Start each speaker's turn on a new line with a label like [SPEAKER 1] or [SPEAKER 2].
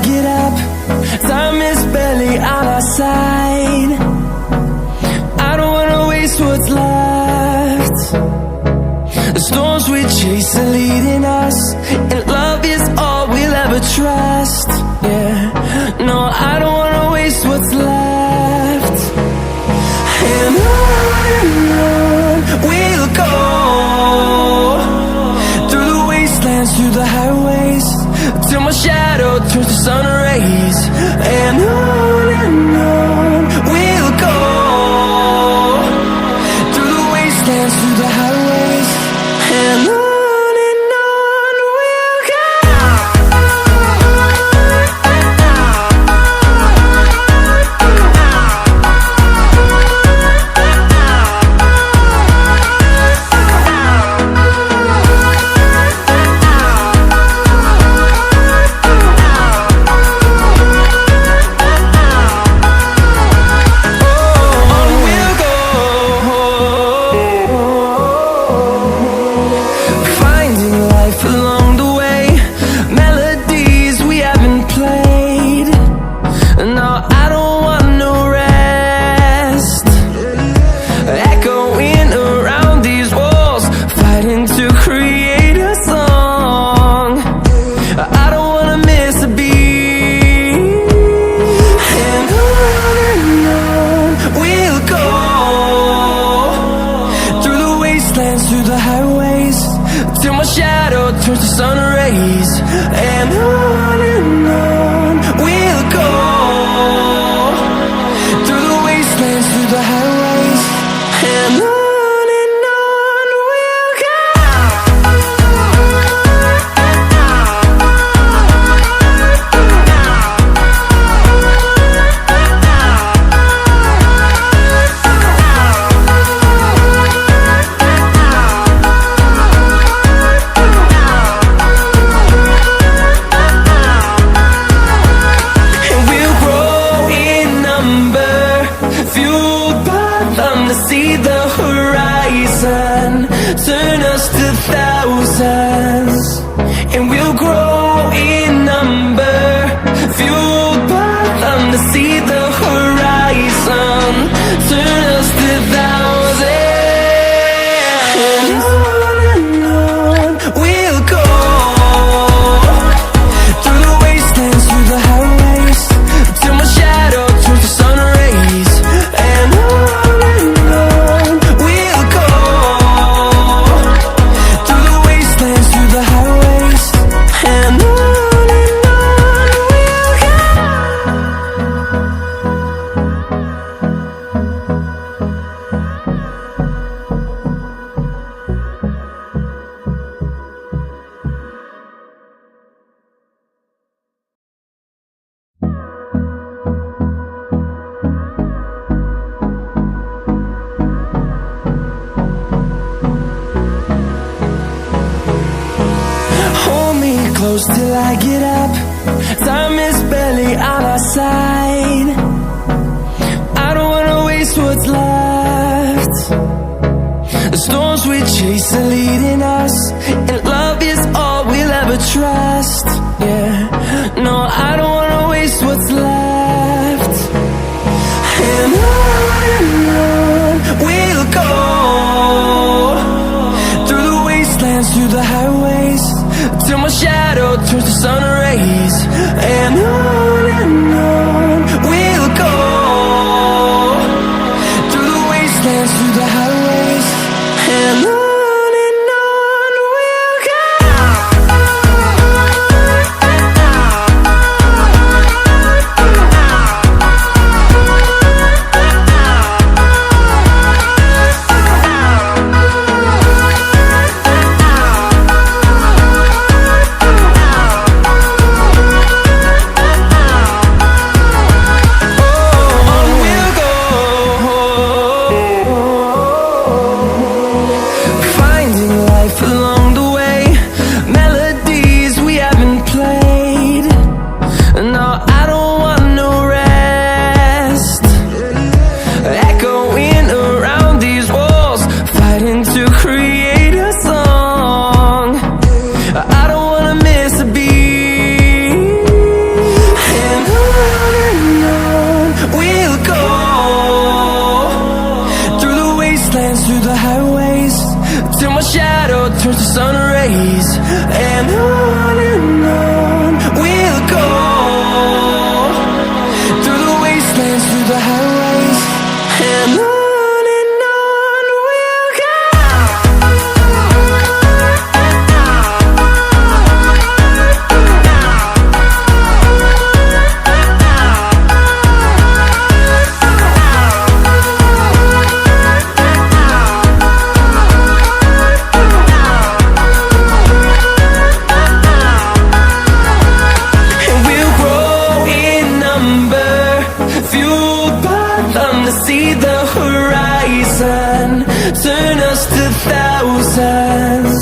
[SPEAKER 1] get up. Time is barely on our side. I don't wanna waste what's left. The storms we chase are leading us, and love is all we'll ever trust. Yeah, no, I don't wanna waste what's left. And on we'll go, through the wastelands, through the highways, till my shadow turns to sun rays. And on we'll go, through the wastelands, through the highways, and on we'll go. Through the highways, till my shadow turns to sun rays. And on we'll go, through the wastelands, through the highways, and on we'll go. See the horizon, turn us to thousands, and we'll grow in number, fueled by them to see the horizon, turn us to thousands. And on we'll go, through the wastelands, through the highways, till my shadow turns to sun rays. And close till I get up. Time is barely on our side. I don't wanna waste what's left. The storms we chase are leading us, and love is all we'll ever trust. Yeah, no, I don't wanna waste what's left. And on we'll go, through the wastelands, through the highways, till my shadow turns to sun rays. And on we'll go, through the wastelands, through the highways, and on we'll go. till my shadow turns to sun rays. And on we'll go, through the wastelands, through the highways. And on we'll go. See the horizon, turn us to thousands.